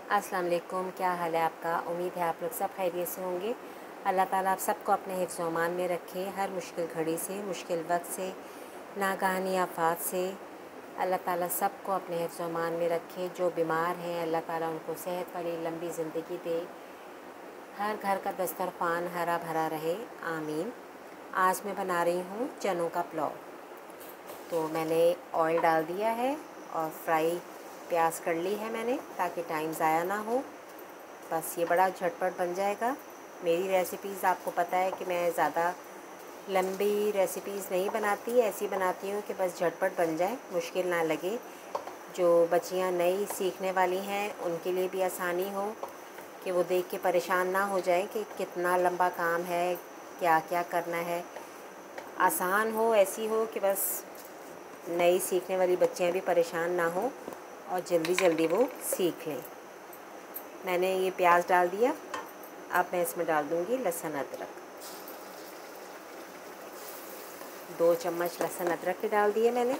अस्सलाम वालेकुम, क्या हाल है आपका। उम्मीद है आप लोग सब खैरियत से होंगे। अल्लाह ताला आप सबको अपने हिफ्ज़ व अमान में रखे, हर मुश्किल घड़ी से, मुश्किल वक्त से, नागहानी आफात से अल्लाह ताला सबको अपने हिफ्ज़ व अमान में रखे। जो बीमार हैं अल्लाह ताला उनको सेहत वाली लंबी ज़िंदगी दे, हर घर का दस्तरखान हरा भरा रहे, आमीन। आज मैं बना रही हूँ चनों का पुलाव। तो मैंने ऑयल डाल दिया है और फ्राई प्याज कर ली है मैंने, ताकि टाइम ज़ाया ना हो। बस ये बड़ा झटपट बन जाएगा। मेरी रेसिपीज़ आपको पता है कि मैं ज़्यादा लंबी रेसिपीज़ नहीं बनाती, ऐसी बनाती हूँ कि बस झटपट बन जाए, मुश्किल ना लगे। जो बच्चियाँ नई सीखने वाली हैं उनके लिए भी आसानी हो, कि वो देख के परेशान ना हो जाए कि कितना लंबा काम है, क्या क्या करना है। आसान हो, ऐसी हो कि बस नई सीखने वाली बच्चियाँ भी परेशान ना हो और जल्दी जल्दी वो सीख लें। मैंने ये प्याज डाल दिया। अब मैं इसमें डाल दूँगी लहसुन अदरक। 2 चम्मच लहसुन अदरक के डाल दिए मैंने।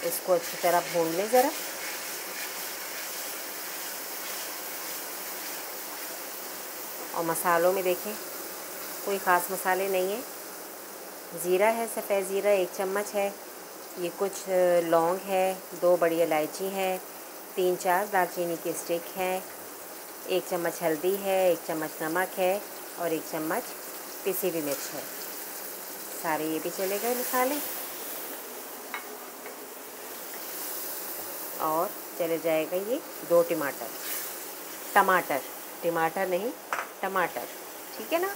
इसको अच्छी तरह भून लें ज़रा। और मसालों में देखें कोई ख़ास मसाले नहीं है। ज़ीरा है, सफ़ेद ज़ीरा 1 चम्मच है। ये कुछ लौंग है, 2 बड़ी इलायची है, 3-4 दालचीनी के स्टिक हैं, 1 चम्मच हल्दी है, 1 चम्मच नमक है और 1 चम्मच पिसी हुई मिर्च है। सारे ये भी चले गए मसाले। और चले जाएगा ये 2 टमाटर नहीं, टमाटर, ठीक है ना।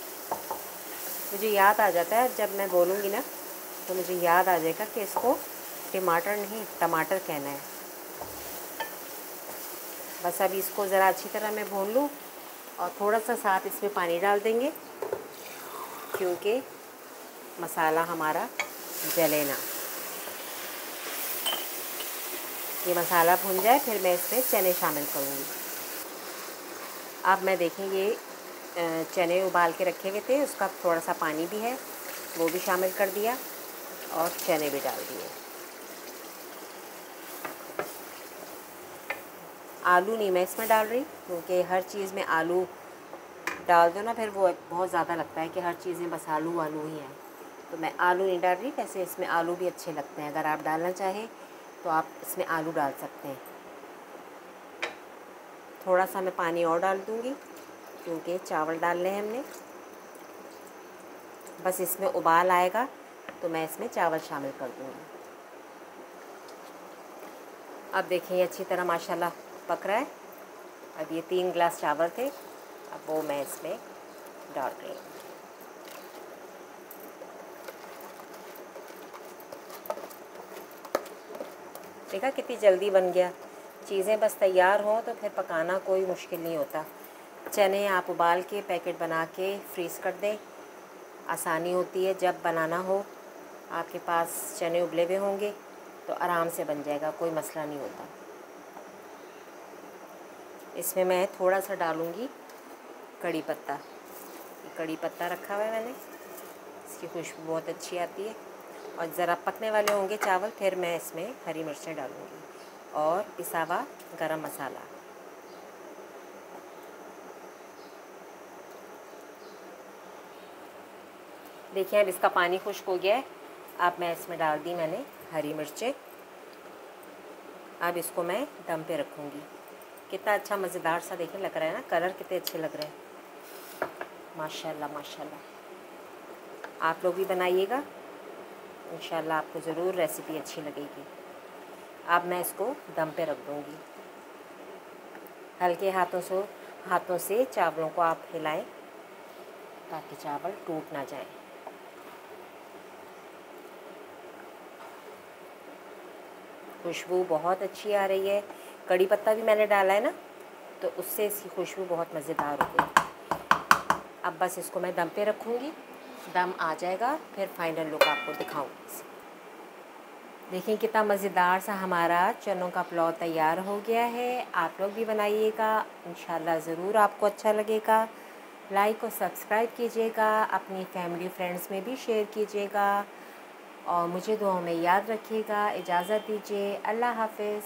मुझे याद आ जाता है जब मैं बोलूँगी ना, तो मुझे याद आ जाएगा कि इसको टमाटर नहीं टमाटर कहना है। बस अभी इसको ज़रा अच्छी तरह मैं भून लूँ और थोड़ा सा साथ इसमें पानी डाल देंगे, क्योंकि मसाला हमारा जले ना। ये मसाला भून जाए फिर मैं इसमें चने शामिल करूँगी। अब मैं देखें ये चने उबाल के रखे हुए थे, उसका थोड़ा सा पानी भी है, वो भी शामिल कर दिया और चने भी डाल दिए। आलू नहीं मैं इसमें डाल रही, क्योंकि हर चीज़ में आलू डाल दो ना फिर वो बहुत ज़्यादा लगता है कि हर चीज़ में बस आलू आलू ही है। तो मैं आलू नहीं डाल रही। वैसे इसमें आलू भी अच्छे लगते हैं, अगर आप डालना चाहें तो आप इसमें आलू डाल सकते हैं। थोड़ा सा मैं पानी और डाल दूँगी, क्योंकि चावल डालने हैं हमने। बस इसमें उबाल आएगा तो मैं इसमें चावल शामिल कर दूँगी। अब देखिए अच्छी तरह माशाल्लाह पक रहा है। अब ये 3 गिलास चावल थे, अब वो मैं इसमें डाल रही हूँ। देखा कितनी जल्दी बन गया। चीज़ें बस तैयार हों तो फिर पकाना कोई मुश्किल नहीं होता। चने आप उबाल के पैकेट बना के फ्रीज़ कर दें, आसानी होती है। जब बनाना हो आपके पास चने उबले हुए होंगे तो आराम से बन जाएगा, कोई मसला नहीं होता। इसमें मैं थोड़ा सा डालूँगी कड़ी पत्ता। कड़ी पत्ता रखा हुआ है मैंने, इसकी खुशबू बहुत अच्छी आती है। और ज़रा पकने वाले होंगे चावल फिर मैं इसमें हरी मिर्चें डालूँगी और पिसा हुआ गरम मसाला। देखिए अब इसका पानी खुश्क हो गया है। अब मैं इसमें डाल दी मैंने हरी मिर्चें। अब इसको मैं दम पे रखूँगी। कितना अच्छा मज़ेदार सा देखें लग रहा है ना, कलर कितने अच्छे लग रहे हैं, माशाल्लाह माशाल्लाह। आप लोग भी बनाइएगा, इंशाल्लाह आपको ज़रूर रेसिपी अच्छी लगेगी। अब मैं इसको दम पे रख दूँगी। हल्के हाथों से चावलों को आप हिलाएं, ताकि चावल टूट ना जाए। खुशबू बहुत अच्छी आ रही है। कड़ी पत्ता भी मैंने डाला है ना, तो उससे इसकी खुशबू बहुत मज़ेदार हो गई। अब बस इसको मैं दम पे रखूँगी, दम आ जाएगा फिर फाइनल लुक आपको दिखाऊँगी। देखिए कितना मज़ेदार सा हमारा चनों का पुलाव तैयार हो गया है। आप लोग भी बनाइएगा, इंशाल्लाह ज़रूर आपको अच्छा लगेगा। लाइक और सब्सक्राइब कीजिएगा, अपनी फैमिली फ्रेंड्स में भी शेयर कीजिएगा और मुझे दुआओं में याद रखिएगा। इजाज़त दीजिए, अल्लाह हाफ़िज़।